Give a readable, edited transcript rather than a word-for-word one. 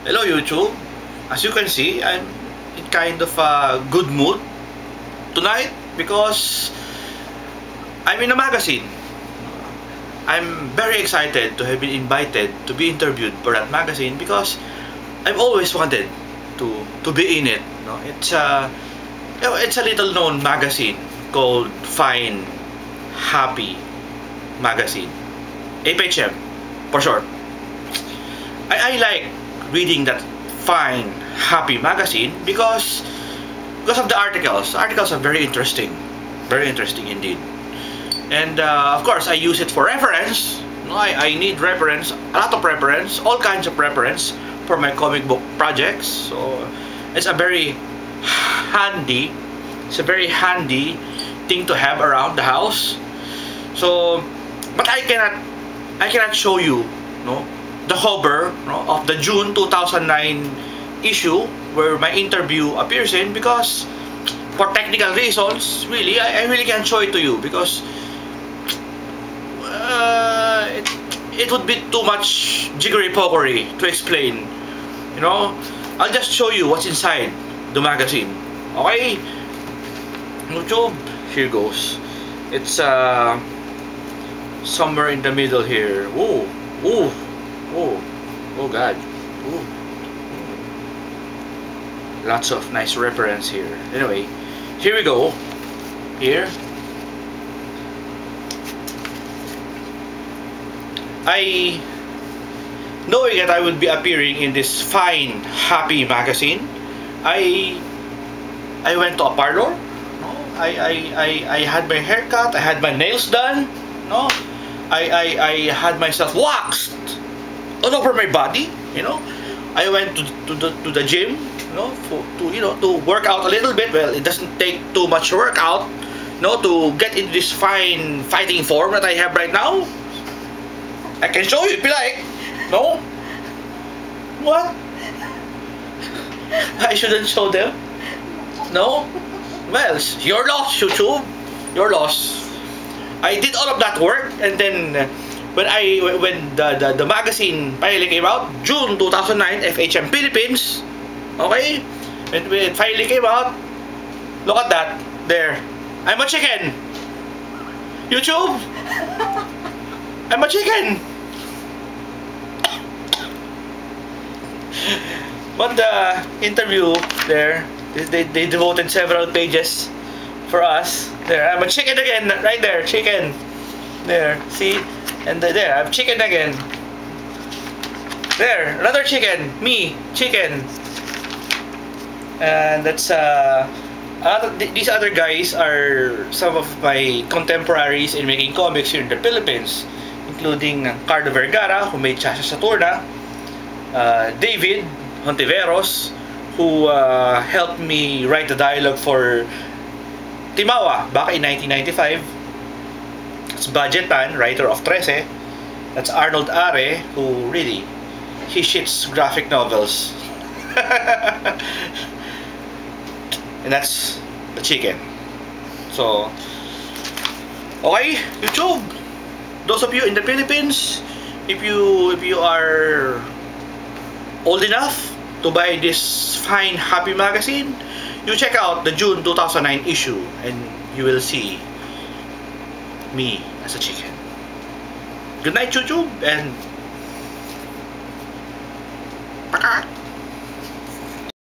Hello YouTube. As you can see, I'm in kind of a good mood tonight because I'm in a magazine. I'm very excited to have been invited to be interviewed for that magazine because I've always wanted to be in it. No, it's a little known magazine called Fine Happy Magazine, FHM for short. I like reading that Fine Happy Magazine because of the articles. The articles are very interesting indeed. And of course, I use it for reference. No, I need reference, a lot of reference, all kinds of reference for my comic book projects. So it's a very handy, thing to have around the house. So, but I cannot show you, no, the cover, no, of the June 2009 issue where my interview appears in because for technical reasons, really, I really can't show it to you because it would be too much jiggery-pokery to explain. You know, I'll just show you what's inside the magazine. Okay, YouTube, here goes. It's somewhere in the middle here. Oh God. Ooh. Lots of nice reference here. Anyway, here we go. Here. Knowing that I would be appearing in this Fine Happy magazine, I went to a parlor. No, I had my hair cut. I had my nails done. No, I had myself waxed all over my body. You know, I went to the gym. You know, to work out a little bit. Well, it doesn't take too much workout, no, to get into this fine fighting form that I have right now. I can show you if you like. No? What? I shouldn't show them? No? Well, your loss, YouTube. Your loss. I did all of that work, and then when the magazine finally came out, June 2009, FHM Philippines. Okay? When it finally came out, look at that. There. I'm a chicken. YouTube. I'm a chicken. But the interview there, they devoted several pages for us. There, I'm a chicken again, right there, chicken. There, see? And there, I'm chicken again. There, another chicken, me, chicken. And that's these other guys are some of my contemporaries in making comics here in the Philippines, including Carlo Vergara, who made Chacha Saturna, David Hontiveros, who helped me write the dialogue for Timawa back in 1995. It's Budget Tan, writer of Trece. That's Arnold Are, who really, he shits graphic novels. And that's the chicken. So, okay, YouTube, those of you in the Philippines, if you are old enough to buy this Fine Happy magazine, you check out the June 2009 issue and you will see me as a chicken. Good night, YouTube, and